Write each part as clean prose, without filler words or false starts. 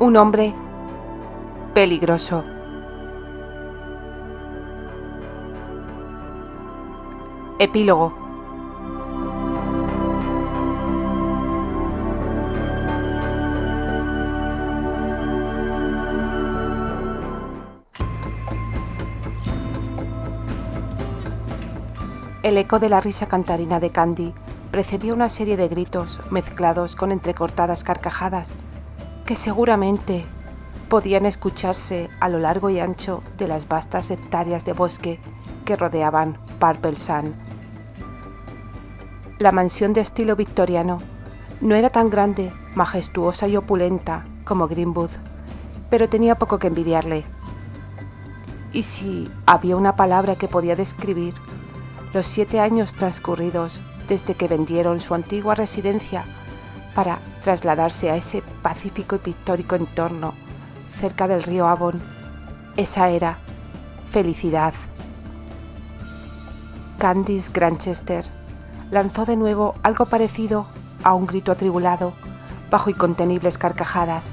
Un hombre peligroso. Epílogo. El eco de la risa cantarina de Candy precedía una serie de gritos mezclados con entrecortadas carcajadas que seguramente podían escucharse a lo largo y ancho de las vastas hectáreas de bosque que rodeaban Purple Sand. La mansión de estilo victoriano no era tan grande, majestuosa y opulenta como Greenwood, pero tenía poco que envidiarle. Y si había una palabra que podía describir los 7 años transcurridos desde que vendieron su antigua residencia para trasladarse a ese pacífico y pictórico entorno cerca del río Avon, esa era felicidad. Candice Grantchester lanzó de nuevo algo parecido a un grito atribulado bajo incontenibles carcajadas.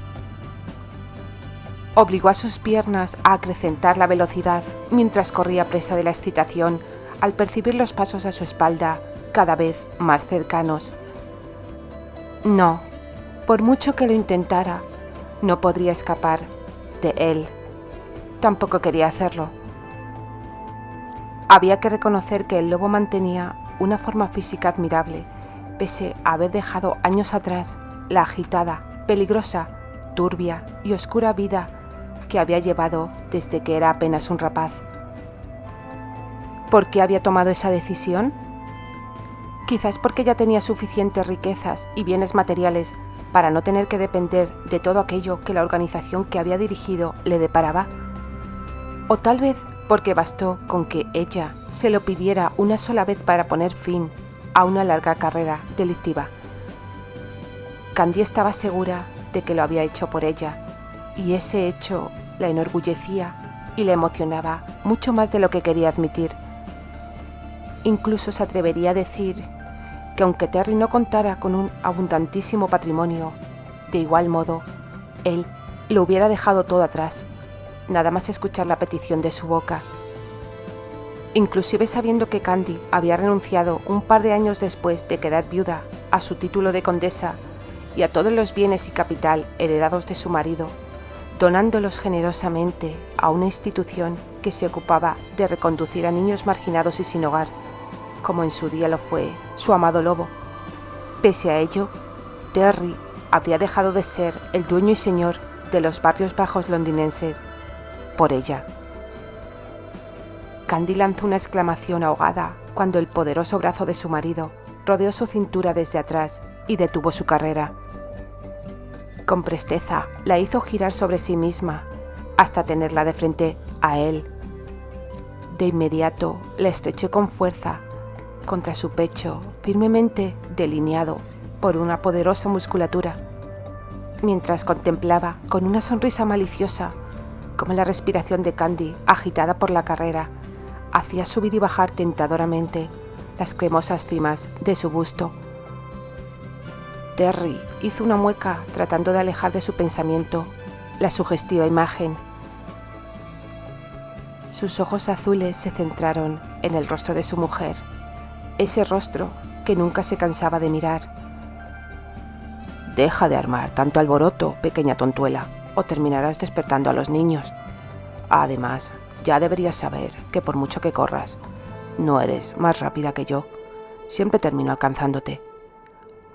Obligó a sus piernas a acrecentar la velocidad mientras corría presa de la excitación al percibir los pasos a su espalda cada vez más cercanos. No, por mucho que lo intentara, no podría escapar de él. Tampoco quería hacerlo. Había que reconocer que el lobo mantenía una forma física admirable, pese a haber dejado años atrás la agitada, peligrosa, turbia y oscura vida que había llevado desde que era apenas un rapaz. ¿Por qué había tomado esa decisión? Quizás porque ya tenía suficientes riquezas y bienes materiales para no tener que depender de todo aquello que la organización que había dirigido le deparaba. O tal vez porque bastó con que ella se lo pidiera una sola vez para poner fin a una larga carrera delictiva. Candy estaba segura de que lo había hecho por ella, y ese hecho la enorgullecía y la emocionaba mucho más de lo que quería admitir. Incluso se atrevería a decir que aunque Terry no contara con un abundantísimo patrimonio, de igual modo, él lo hubiera dejado todo atrás, nada más escuchar la petición de su boca. Inclusive sabiendo que Candy había renunciado un par de años después de quedar viuda a su título de condesa y a todos los bienes y capital heredados de su marido, donándolos generosamente a una institución que se ocupaba de reconducir a niños marginados y sin hogar, como en su día lo fue su amado lobo. Pese a ello, Terry habría dejado de ser el dueño y señor de los barrios bajos londinenses por ella. Candy lanzó una exclamación ahogada cuando el poderoso brazo de su marido rodeó su cintura desde atrás y detuvo su carrera. Con presteza la hizo girar sobre sí misma hasta tenerla de frente a él. De inmediato la estrechó con fuerza contra su pecho, firmemente delineado por una poderosa musculatura, mientras contemplaba con una sonrisa maliciosa cómo la respiración de Candy, agitada por la carrera, hacía subir y bajar tentadoramente las cremosas cimas de su busto. Terry hizo una mueca tratando de alejar de su pensamiento la sugestiva imagen. Sus ojos azules se centraron en el rostro de su mujer, ese rostro que nunca se cansaba de mirar. «Deja de armar tanto alboroto, pequeña tontuela, o terminarás despertando a los niños. Además, ya deberías saber que por mucho que corras, no eres más rápida que yo. Siempre termino alcanzándote»,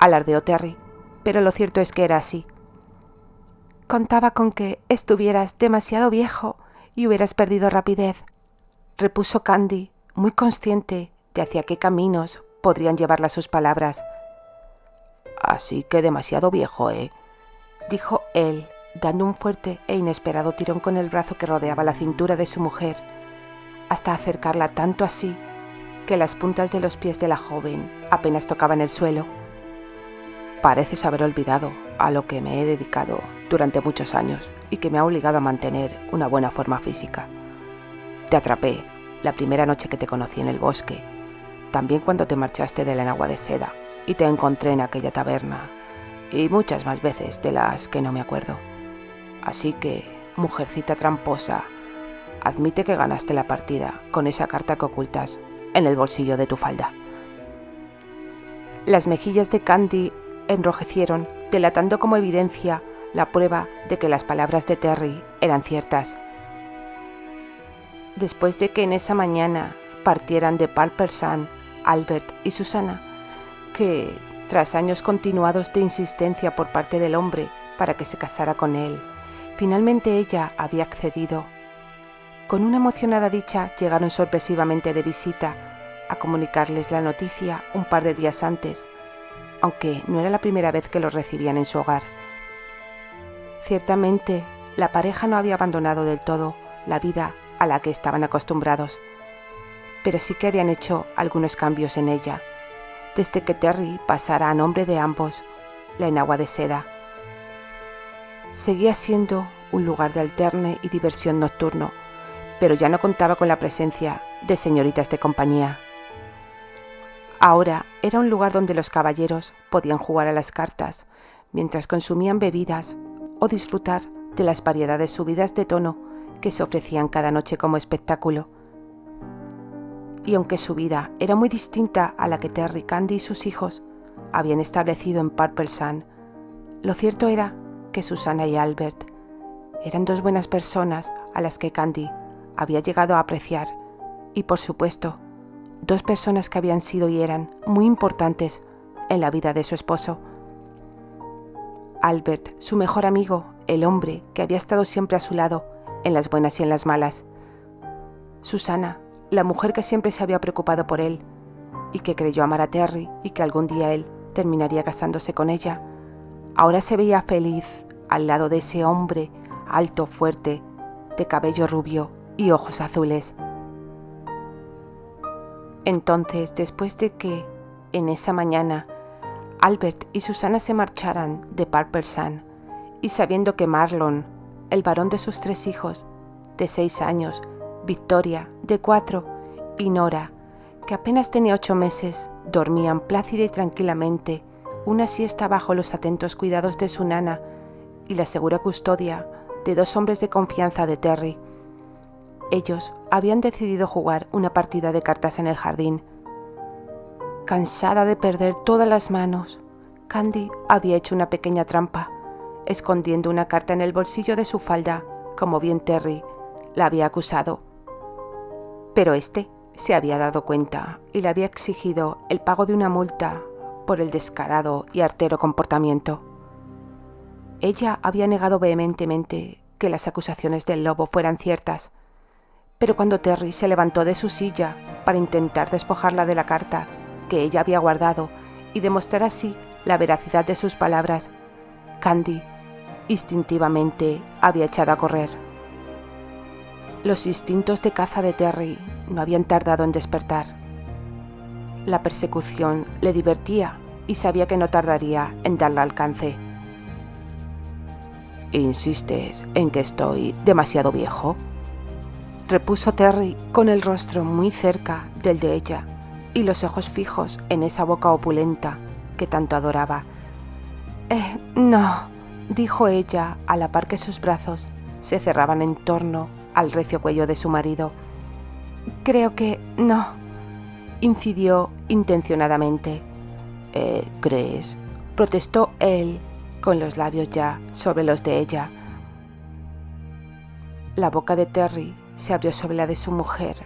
alardeó Terry, pero lo cierto es que era así. «Contaba con que estuvieras demasiado viejo y hubieras perdido rapidez», repuso Candy, muy consciente de hacia qué caminos podrían llevarla sus palabras. «Así que demasiado viejo, dijo él, dando un fuerte e inesperado tirón con el brazo que rodeaba la cintura de su mujer, hasta acercarla tanto así que las puntas de los pies de la joven apenas tocaban el suelo. «Pareces haber olvidado a lo que me he dedicado durante muchos años y que me ha obligado a mantener una buena forma física. Te atrapé la primera noche que te conocí en el bosque, también cuando te marchaste de la enagua de seda, y te encontré en aquella taberna, y muchas más veces de las que no me acuerdo. Así que, mujercita tramposa, admite que ganaste la partida con esa carta que ocultas en el bolsillo de tu falda. Las mejillas de Candy enrojecieron, delatando como evidencia la prueba de que las palabras de Terry eran ciertas. Después de que en esa mañana partieran de Palmerston Albert y Susana, que, tras años continuados de insistencia por parte del hombre para que se casara con él, finalmente ella había accedido. Con una emocionada dicha llegaron sorpresivamente de visita a comunicarles la noticia un par de días antes, aunque no era la primera vez que los recibían en su hogar. Ciertamente, la pareja no había abandonado del todo la vida a la que estaban acostumbrados, pero sí que habían hecho algunos cambios en ella, desde que Terry pasara a nombre de ambos la enagua de seda. Seguía siendo un lugar de alterne y diversión nocturno, pero ya no contaba con la presencia de señoritas de compañía. Ahora era un lugar donde los caballeros podían jugar a las cartas, mientras consumían bebidas o disfrutar de las variedades subidas de tono que se ofrecían cada noche como espectáculo. Y aunque su vida era muy distinta a la que Terry, Candy y sus hijos habían establecido en Palmerston, lo cierto era que Susana y Albert eran dos buenas personas a las que Candy había llegado a apreciar y, por supuesto, dos personas que habían sido y eran muy importantes en la vida de su esposo. Albert, su mejor amigo, el hombre que había estado siempre a su lado en las buenas y en las malas. Susana, la mujer que siempre se había preocupado por él y que creyó amar a Terry y que algún día él terminaría casándose con ella, ahora se veía feliz al lado de ese hombre alto, fuerte, de cabello rubio y ojos azules. Entonces, después de que, en esa mañana, Albert y Susana se marcharan de Palmerston, y sabiendo que Marlon, el varón de sus 3 hijos, de 6 años, Victoria, de 4, y Nora, que apenas tenía 8 meses, dormían plácida y tranquilamente una siesta bajo los atentos cuidados de su nana y la segura custodia de 2 hombres de confianza de Terry, ellos habían decidido jugar una partida de cartas en el jardín. Cansada de perder todas las manos, Candy había hecho una pequeña trampa, escondiendo una carta en el bolsillo de su falda, como bien Terry la había acusado. Pero este se había dado cuenta y le había exigido el pago de una multa por el descarado y artero comportamiento. Ella había negado vehementemente que las acusaciones del lobo fueran ciertas, pero cuando Terry se levantó de su silla para intentar despojarla de la carta que ella había guardado y demostrar así la veracidad de sus palabras, Candy instintivamente había echado a correr. Los instintos de caza de Terry no habían tardado en despertar. La persecución le divertía y sabía que no tardaría en darle alcance. ¿Insistes en que estoy demasiado viejo?, repuso Terry con el rostro muy cerca del de ella y los ojos fijos en esa boca opulenta que tanto adoraba. No, dijo ella a la par que sus brazos se cerraban en torno al recio cuello de su marido. Creo que no, incidió intencionadamente. ¿Crees?, protestó él, con los labios ya sobre los de ella. La boca de Terry se abrió sobre la de su mujer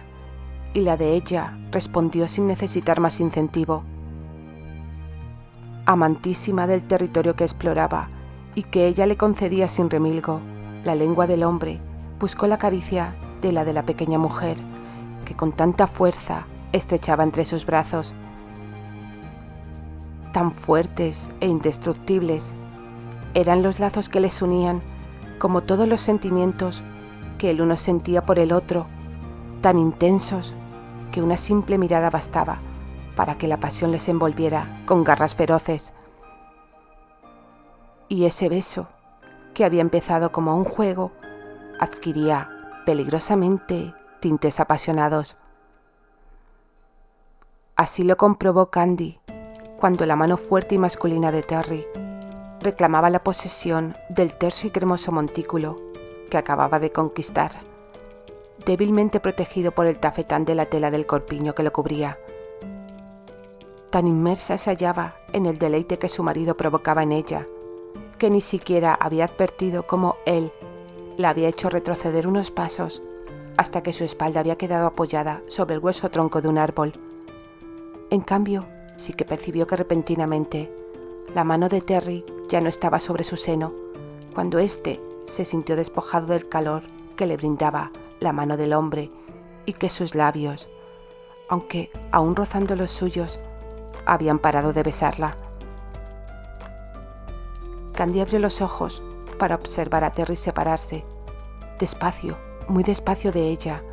y la de ella respondió sin necesitar más incentivo. Amantísima del territorio que exploraba y que ella le concedía sin remilgo, la lengua del hombre buscó la caricia de la pequeña mujer, que con tanta fuerza estrechaba entre sus brazos. Tan fuertes e indestructibles eran los lazos que les unían, como todos los sentimientos que el uno sentía por el otro, tan intensos que una simple mirada bastaba para que la pasión les envolviera con garras feroces. Y ese beso, que había empezado como un juego, adquiría peligrosamente tintes apasionados. Así lo comprobó Candy cuando la mano fuerte y masculina de Terry reclamaba la posesión del terso y cremoso montículo que acababa de conquistar, débilmente protegido por el tafetán de la tela del corpiño que lo cubría. Tan inmersa se hallaba en el deleite que su marido provocaba en ella, que ni siquiera había advertido cómo él la había hecho retroceder unos pasos hasta que su espalda había quedado apoyada sobre el grueso tronco de un árbol. En cambio, sí que percibió que repentinamente la mano de Terry ya no estaba sobre su seno, cuando éste se sintió despojado del calor que le brindaba la mano del hombre y que sus labios, aunque aún rozando los suyos, habían parado de besarla. Candy abrió los ojos para observar a Terry separarse, despacio, muy despacio de ella,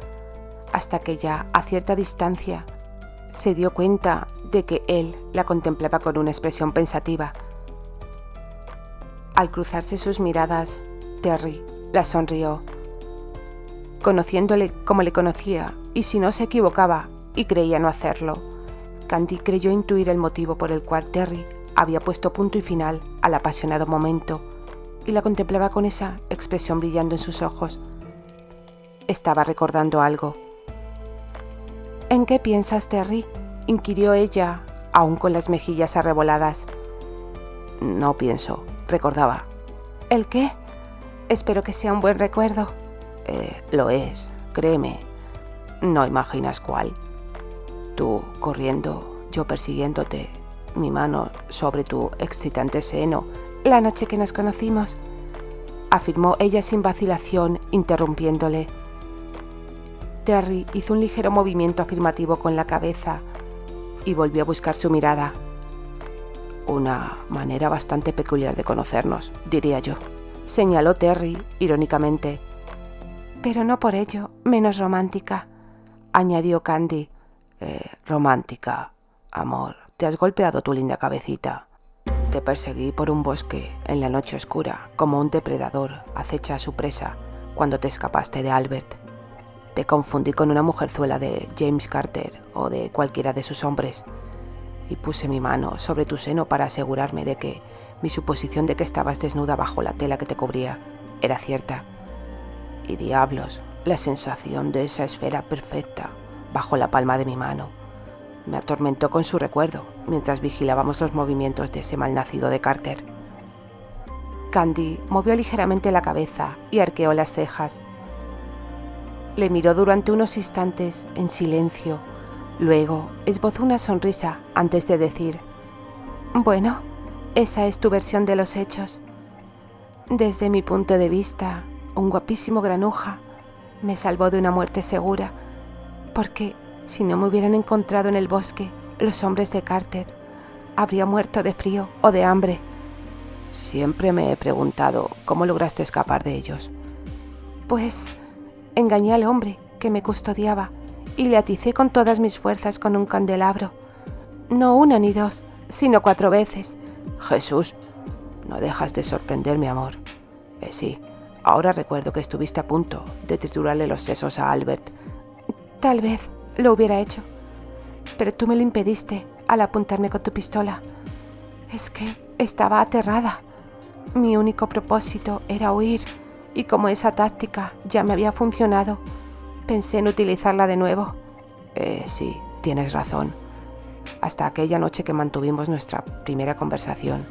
hasta que ya a cierta distancia se dio cuenta de que él la contemplaba con una expresión pensativa. Al cruzarse sus miradas, Terry la sonrió. Conociéndole como le conocía, y si no se equivocaba, y creía no hacerlo, Candy creyó intuir el motivo por el cual Terry había puesto punto y final al apasionado momento, y la contemplaba con esa expresión brillando en sus ojos. Estaba recordando algo. ¿En qué piensas, Terry?, inquirió ella, aún con las mejillas arreboladas. No pienso, recordaba. ¿El qué? Espero que sea un buen recuerdo. Lo es, créeme. No imaginas cuál. Tú corriendo, yo persiguiéndote, mi mano sobre tu excitante seno. La noche que nos conocimos, afirmó ella sin vacilación, interrumpiéndole. Terry hizo un ligero movimiento afirmativo con la cabeza y volvió a buscar su mirada. Una manera bastante peculiar de conocernos, diría yo, señaló Terry irónicamente. Pero no por ello menos romántica, añadió Candy. Romántica, amor, te has golpeado tu linda cabecita. Te perseguí por un bosque en la noche oscura, como un depredador acecha a su presa cuando te escapaste de Albert. Te confundí con una mujerzuela de James Carter o de cualquiera de sus hombres, y puse mi mano sobre tu seno para asegurarme de que mi suposición de que estabas desnuda bajo la tela que te cubría era cierta. Y diablos, la sensación de esa esfera perfecta bajo la palma de mi mano me atormentó con su recuerdo mientras vigilábamos los movimientos de ese malnacido de Carter. Candy movió ligeramente la cabeza y arqueó las cejas. Le miró durante unos instantes en silencio, luego esbozó una sonrisa antes de decir: «Bueno, esa es tu versión de los hechos. Desde mi punto de vista, un guapísimo granuja me salvó de una muerte segura, porque si no me hubieran encontrado en el bosque los hombres de Carter, habría muerto de frío o de hambre». Siempre me he preguntado cómo lograste escapar de ellos. Pues engañé al hombre que me custodiaba y le aticé con todas mis fuerzas con un candelabro. No una ni dos, sino 4 veces. Jesús, no dejas de sorprenderme, amor. Sí, ahora recuerdo que estuviste a punto de triturarle los sesos a Albert. Tal vez lo hubiera hecho, pero tú me lo impediste al apuntarme con tu pistola. Es que estaba aterrada. Mi único propósito era huir, y como esa táctica ya me había funcionado, pensé en utilizarla de nuevo. Sí, tienes razón. Hasta aquella noche que mantuvimos nuestra primera conversación,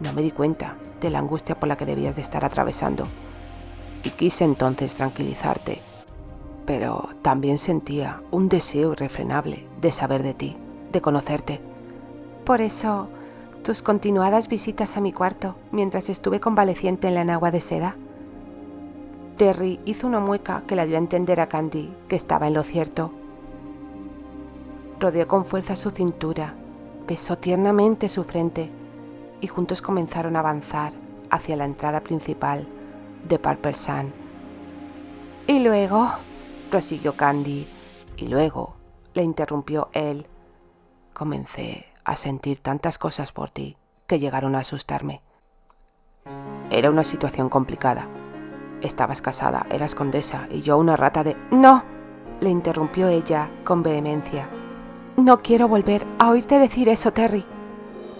no me di cuenta de la angustia por la que debías de estar atravesando, y quise entonces tranquilizarte, pero también sentía un deseo irrefrenable de saber de ti, de conocerte. Por eso, tus continuadas visitas a mi cuarto mientras estuve convaleciente en la enagua de seda. Terry hizo una mueca que le dio a entender a Candy que estaba en lo cierto. Rodeó con fuerza su cintura, besó tiernamente su frente y juntos comenzaron a avanzar hacia la entrada principal de Purple Sun. Y luego, prosiguió Candy, y luego, le interrumpió él, comencé a sentir tantas cosas por ti que llegaron a asustarme. Era una situación complicada. Estabas casada, eras condesa y yo una rata de... ¡No!, le interrumpió ella con vehemencia. No quiero volver a oírte decir eso, Terry.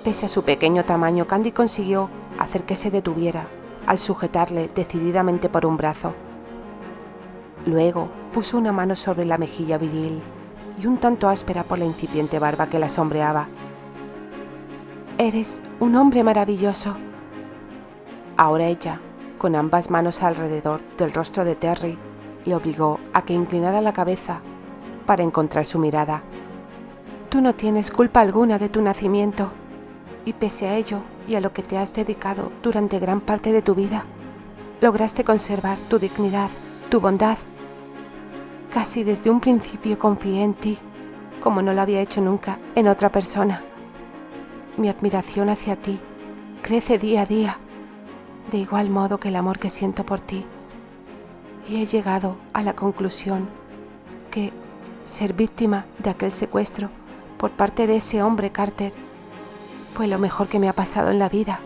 Pese a su pequeño tamaño, Candy consiguió hacer que se detuviera al sujetarle decididamente por un brazo. Luego puso una mano sobre la mejilla viril y un tanto áspera por la incipiente barba que la sombreaba. «Eres un hombre maravilloso». Ahora ella, con ambas manos alrededor del rostro de Terry, le obligó a que inclinara la cabeza para encontrar su mirada. «Tú no tienes culpa alguna de tu nacimiento, y pese a ello y a lo que te has dedicado durante gran parte de tu vida, lograste conservar tu dignidad, tu bondad. Casi desde un principio confié en ti, como no lo había hecho nunca en otra persona. Mi admiración hacia ti crece día a día, de igual modo que el amor que siento por ti. Y he llegado a la conclusión que ser víctima de aquel secuestro por parte de ese hombre Carter fue lo mejor que me ha pasado en la vida.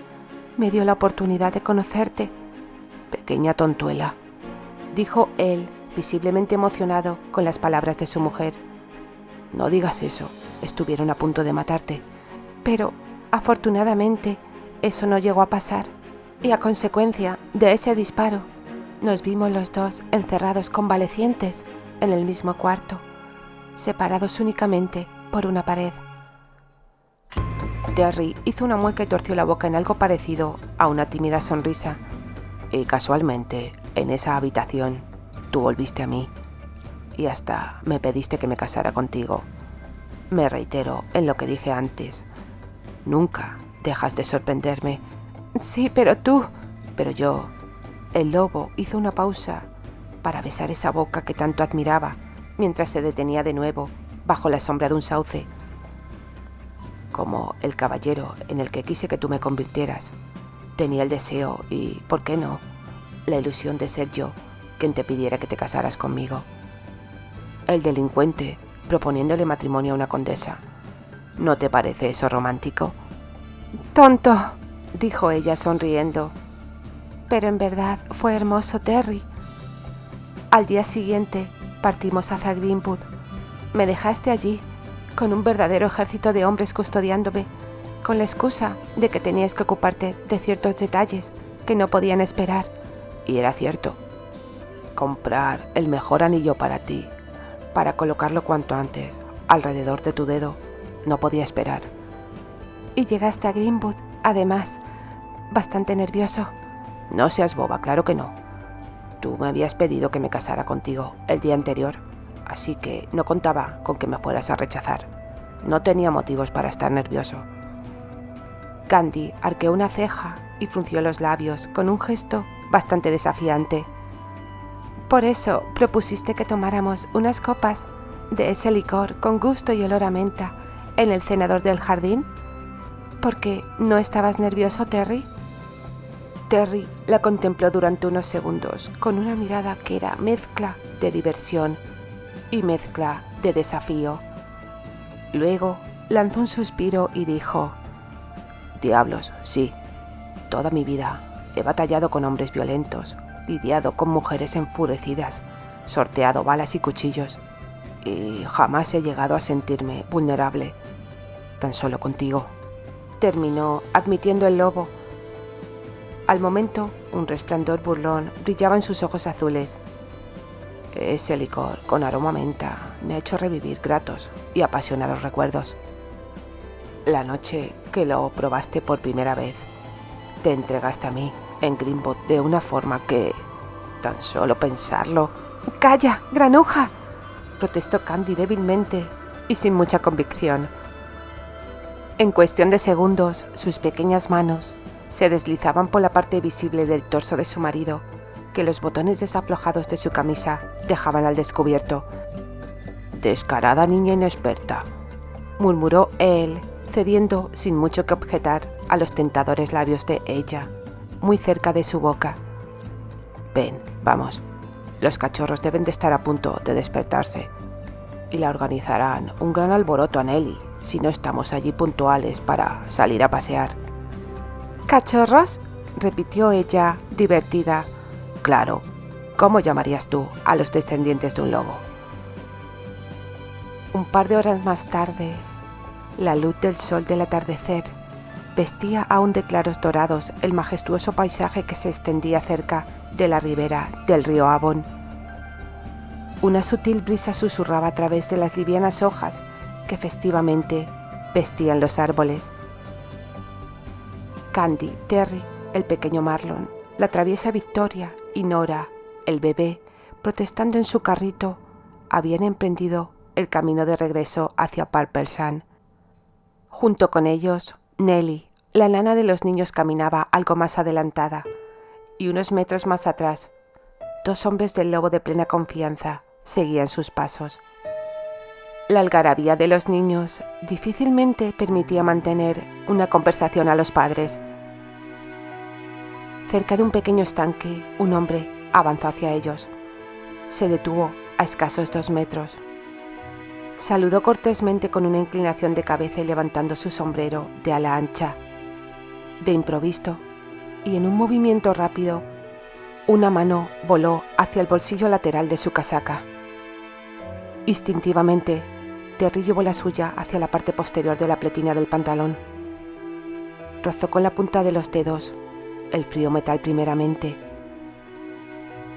Me dio la oportunidad de conocerte». «Pequeña tontuela», dijo él, visiblemente emocionado con las palabras de su mujer. «No digas eso, estuvieron a punto de matarte». «Pero, afortunadamente, eso no llegó a pasar, y a consecuencia de ese disparo, nos vimos los dos encerrados convalecientes en el mismo cuarto, separados únicamente por una pared». Terry hizo una mueca y torció la boca en algo parecido a una tímida sonrisa. «Y casualmente, en esa habitación, tú volviste a mí, y hasta me pediste que me casara contigo. Me reitero en lo que dije antes. Nunca dejas de sorprenderme». «Sí, pero tú...» «Pero yo...» El lobo hizo una pausa para besar esa boca que tanto admiraba, mientras se detenía de nuevo bajo la sombra de un sauce. «Como el caballero en el que quise que tú me convirtieras, tenía el deseo y, ¿por qué no?, la ilusión de ser yo quien te pidiera que te casaras conmigo. El delincuente proponiéndole matrimonio a una condesa. ¿No te parece eso romántico?» «Tonto», dijo ella sonriendo. «Pero en verdad fue hermoso, Terry. Al día siguiente partimos hacia Greenwood. Me dejaste allí, con un verdadero ejército de hombres custodiándome, con la excusa de que tenías que ocuparte de ciertos detalles que no podían esperar». «Y era cierto. Comprar el mejor anillo para ti, para colocarlo cuanto antes, alrededor de tu dedo, no podía esperar». «Y llegaste a Greenwood, además, bastante nervioso». «No seas boba, claro que no. Tú me habías pedido que me casara contigo el día anterior, así que no contaba con que me fueras a rechazar. No tenía motivos para estar nervioso». Candy arqueó una ceja y frunció los labios con un gesto bastante desafiante. «¿Por eso propusiste que tomáramos unas copas de ese licor con gusto y olor a menta en el cenador del jardín? ¿Por qué no estabas nervioso, Terry?» Terry la contempló durante unos segundos con una mirada que era mezcla de diversión y mezcla de desafío. Luego lanzó un suspiro y dijo: «Diablos, sí. Toda mi vida he batallado con hombres violentos, lidiado con mujeres enfurecidas, sorteado balas y cuchillos, y jamás he llegado a sentirme vulnerable. Tan solo contigo», terminó admitiendo el lobo. Al momento, un resplandor burlón brillaba en sus ojos azules. «Ese licor con aroma a menta me ha hecho revivir gratos y apasionados recuerdos. La noche que lo probaste por primera vez, te entregaste a mí en Greenwood de una forma que, tan solo pensarlo...» «¡Calla, granuja!», protestó Candy débilmente y sin mucha convicción. En cuestión de segundos, sus pequeñas manos se deslizaban por la parte visible del torso de su marido, que los botones desaflojados de su camisa dejaban al descubierto. «Descarada niña inexperta», murmuró él, cediendo sin mucho que objetar a los tentadores labios de ella, muy cerca de su boca. «Ven, vamos. Los cachorros deben de estar a punto de despertarse y la organizarán un gran alboroto a Nelly si no estamos allí puntuales para salir a pasear». «¿Cachorros?», repitió ella, divertida. «Claro. ¿Cómo llamarías tú a los descendientes de un lobo?». Un par de horas más tarde, la luz del sol del atardecer Vestía aún de claros dorados el majestuoso paisaje que se extendía cerca de la ribera del río Avon. Una sutil brisa susurraba a través de las livianas hojas que festivamente vestían los árboles. Candy, Terry, el pequeño Marlon, la traviesa Victoria y Nora, el bebé, protestando en su carrito, habían emprendido el camino de regreso hacia Purple Sand. Junto con ellos, Nellie, la nana de los niños, caminaba algo más adelantada, y unos metros más atrás, 2 hombres del lobo de plena confianza seguían sus pasos. La algarabía de los niños difícilmente permitía mantener una conversación a los padres. Cerca de un pequeño estanque, un hombre avanzó hacia ellos. Se detuvo a escasos 2 metros. Saludó cortésmente con una inclinación de cabeza y levantando su sombrero de ala ancha. De improviso, y en un movimiento rápido, una mano voló hacia el bolsillo lateral de su casaca. Instintivamente, Terry llevó la suya hacia la parte posterior de la pletina del pantalón. Rozó con la punta de los dedos el frío metal primeramente.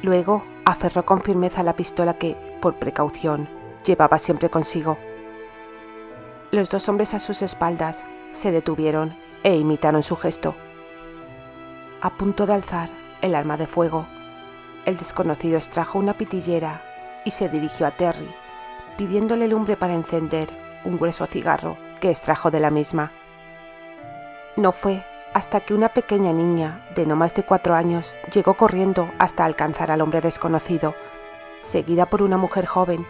Luego aferró con firmeza la pistola que, por precaución, llevaba siempre consigo. Los 2 hombres a sus espaldas se detuvieron e imitaron su gesto. A punto de alzar el arma de fuego, el desconocido extrajo una pitillera y se dirigió a Terry, pidiéndole lumbre para encender un grueso cigarro que extrajo de la misma. No fue hasta que una pequeña niña de no más de 4 años llegó corriendo hasta alcanzar al hombre desconocido, seguida por una mujer joven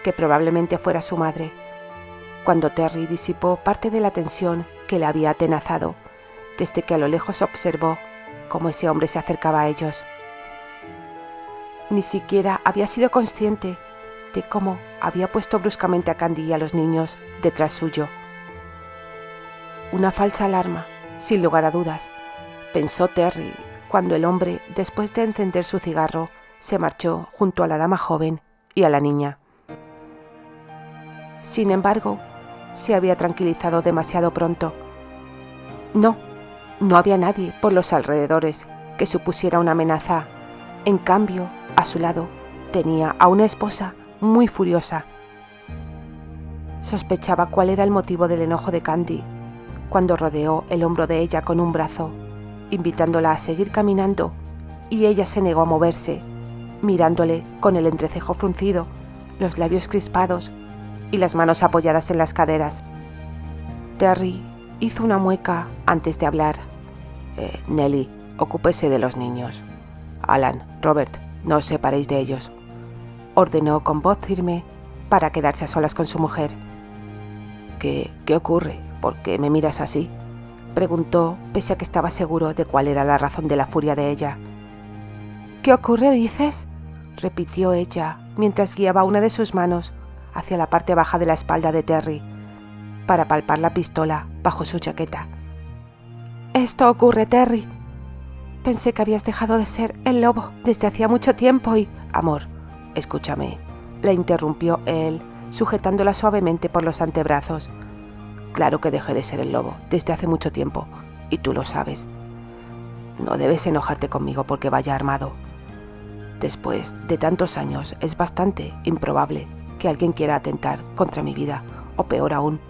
que probablemente fuera su madre, cuando Terry disipó parte de la tensión que le había atenazado desde que a lo lejos observó cómo ese hombre se acercaba a ellos. Ni siquiera había sido consciente de cómo había puesto bruscamente a Candy y a los niños detrás suyo. Una falsa alarma, sin lugar a dudas, pensó Terry cuando el hombre, después de encender su cigarro, se marchó junto a la dama joven y a la niña. Sin embargo, se había tranquilizado demasiado pronto. No había nadie por los alrededores que supusiera una amenaza. En cambio, a su lado, tenía a una esposa muy furiosa. Sospechaba cuál era el motivo del enojo de Candy cuando rodeó el hombro de ella con un brazo, invitándola a seguir caminando, y ella se negó a moverse, mirándole con el entrecejo fruncido, los labios crispados y las manos apoyadas en las caderas. Terry hizo una mueca antes de hablar. Nellie, ocúpese de los niños. Alan, Robert, no os separéis de ellos, ordenó con voz firme para quedarse a solas con su mujer. ¿Qué ocurre? ¿Por qué me miras así?, preguntó, pese a que estaba seguro de cuál era la razón de la furia de ella. ¿Qué ocurre, dices?, repitió ella, mientras guiaba una de sus manos hacia la parte baja de la espalda de Terry, para palpar la pistola bajo su chaqueta. Esto ocurre, Terry. Pensé que habías dejado de ser el lobo desde hacía mucho tiempo y... Amor, escúchame, la interrumpió él, sujetándola suavemente por los antebrazos. Claro que dejé de ser el lobo desde hace mucho tiempo, y tú lo sabes. No debes enojarte conmigo porque vaya armado. Después de tantos años es bastante improbable que alguien quiera atentar contra mi vida, o peor aún,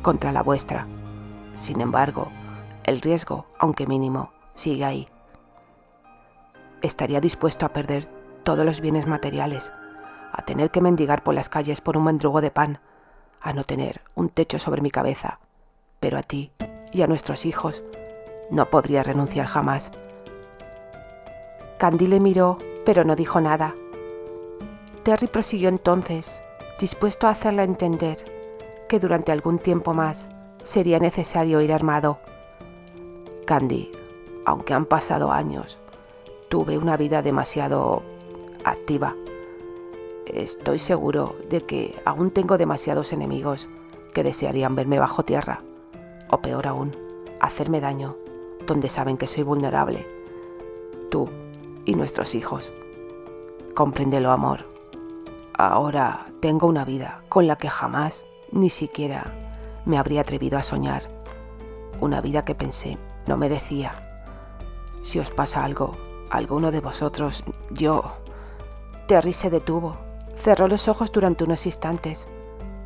contra la vuestra. Sin embargo, el riesgo, aunque mínimo, sigue ahí. Estaría dispuesto a perder todos los bienes materiales, a tener que mendigar por las calles por un mendrugo de pan, a no tener un techo sobre mi cabeza, pero a ti y a nuestros hijos no podría renunciar jamás. Candy le miró, pero no dijo nada. Terry prosiguió entonces, dispuesto a hacerla entender que durante algún tiempo más sería necesario ir armado. Candy, aunque han pasado años, tuve una vida demasiado activa. Estoy seguro de que aún tengo demasiados enemigos que desearían verme bajo tierra, o peor aún, hacerme daño donde saben que soy vulnerable. Tú y nuestros hijos. Compréndelo, amor. Ahora tengo una vida con la que jamás, ni siquiera, me habría atrevido a soñar. una vida que pensé no merecía. Si os pasa algo, a alguno de vosotros, yo... Terry se detuvo, cerró los ojos durante unos instantes,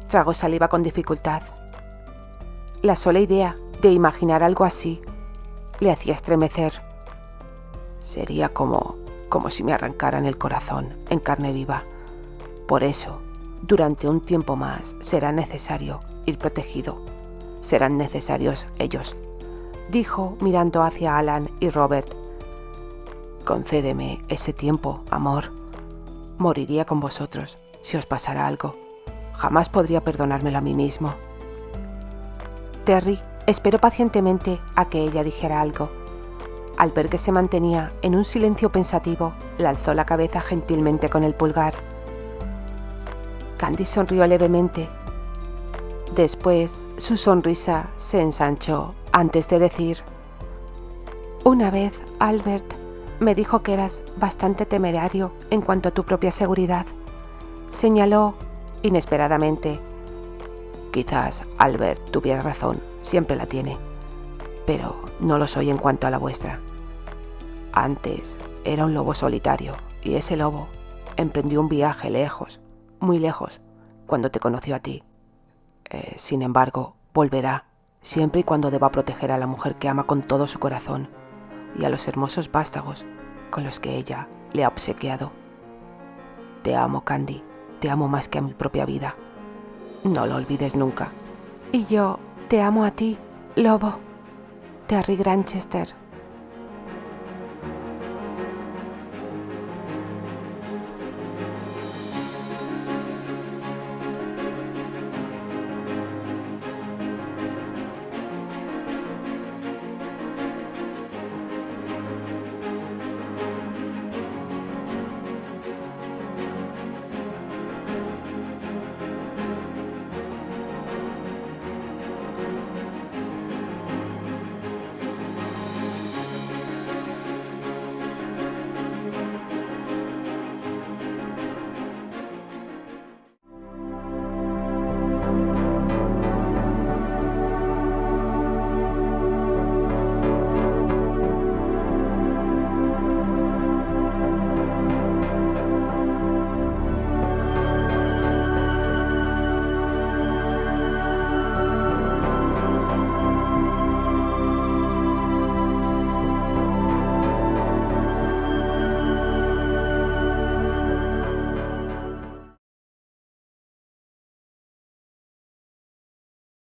tragó saliva con dificultad. La sola idea de imaginar algo así le hacía estremecer. Sería como si me arrancaran el corazón en carne viva. Por eso, durante un tiempo más será necesario ir protegido. Serán necesarios ellos, dijo mirando hacia Alan y Robert. Concédeme ese tiempo, amor. Moriría con vosotros si os pasara algo. Jamás podría perdonármelo a mí mismo. Terry esperó pacientemente a que ella dijera algo. Al ver que se mantenía en un silencio pensativo, le alzó la cabeza gentilmente con el pulgar. Candy sonrió levemente. Después, su sonrisa se ensanchó antes de decir: una vez, Albert me dijo que eras bastante temerario en cuanto a tu propia seguridad. Señaló inesperadamente. Quizás Albert tuviera razón, siempre la tiene, pero no lo soy en cuanto a la vuestra. Antes era un lobo solitario y ese lobo emprendió un viaje lejos, muy lejos, cuando te conoció a ti. Sin embargo, volverá, siempre y cuando deba proteger a la mujer que ama con todo su corazón y a los hermosos vástagos con los que ella le ha obsequiado. Te amo, Candy, te amo más que a mi propia vida. No lo olvides nunca. Y yo te amo a ti, lobo. Terry Granchester.